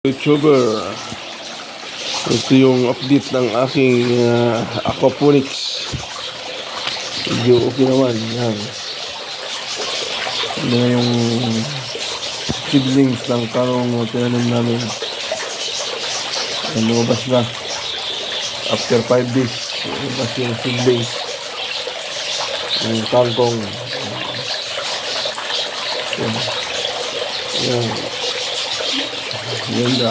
YouTuber, ito yung update ng aking aquaponics. Medyo okay naman yan. Ano yung seedlings ng karong tinanim namin, lumabas na after 5 days. Lumabas yung seedlings ng kangkong. Yan. Ganda.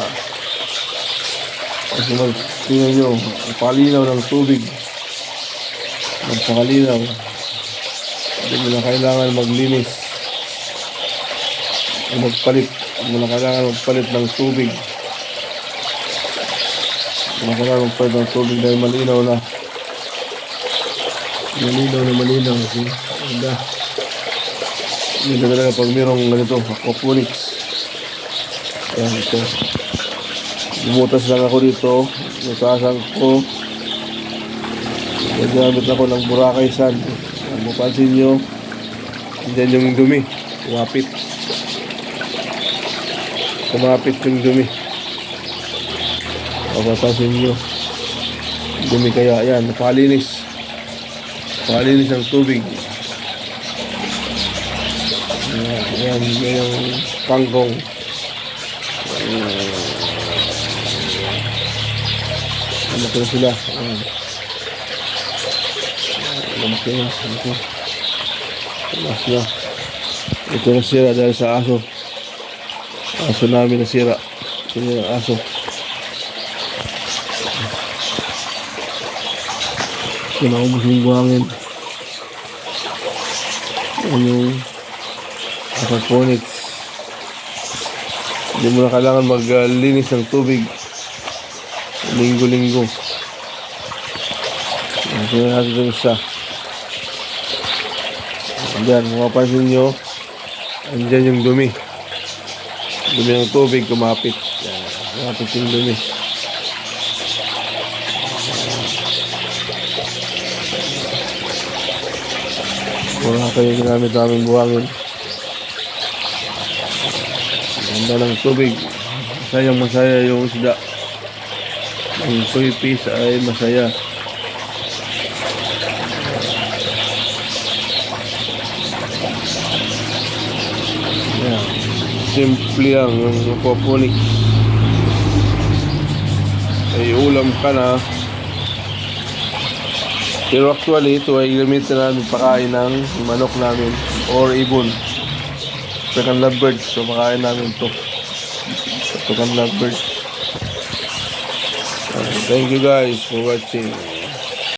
Kasi tingnan nyo, palinaw ng tubig. Magpakalinaw. Hindi mo na kailangan maglinis o magpalit. Hindi mo na kailangan magpalit ng tubig. Hindi mo na kailangan magpalit ng tubig dahil malinaw na. Malinaw. Ganda. Ganda talaga pag mayroong ganito, aquaponics. Ayan, ito. Bumutas lang ako dito. Natasan ko. Nagamit ako ng Boracay sand. Mapansin nyo, dyan yung dumi. Kumapit yung dumi. Mapansin nyo. Dumi kaya. Ayan, napalinis. Napalinis ng tubig. Ayan yung kangkong. Ano ko sila? Lumaki na. Mas na. Ito nasira dahil sa aso. Aso namin nasira. Ito yung aso. Ito naubos yung buhangin. Ayan yung aquaponics. Hindi mo na kailangan maglinis ng tubig linggo-linggo. Tingnan natin ito isa. Andyan, mapapansin nyo, andyan yung dumi. Dumi ng tubig, kumapit. Kumapit yung dumi. Wala kayo ginamit namin buhangin. Ganda ng tubig. Masaya yung isda. Ang soy fish ay masaya. Yeah. Simple lang yung aquaponics. Ay ulam ka na. Pero actually ito ay gamitin namin pakain ng manok namin or ibon. Second lovebirds. So pakain namin ito. Second lovebirds. Thank you guys for watching.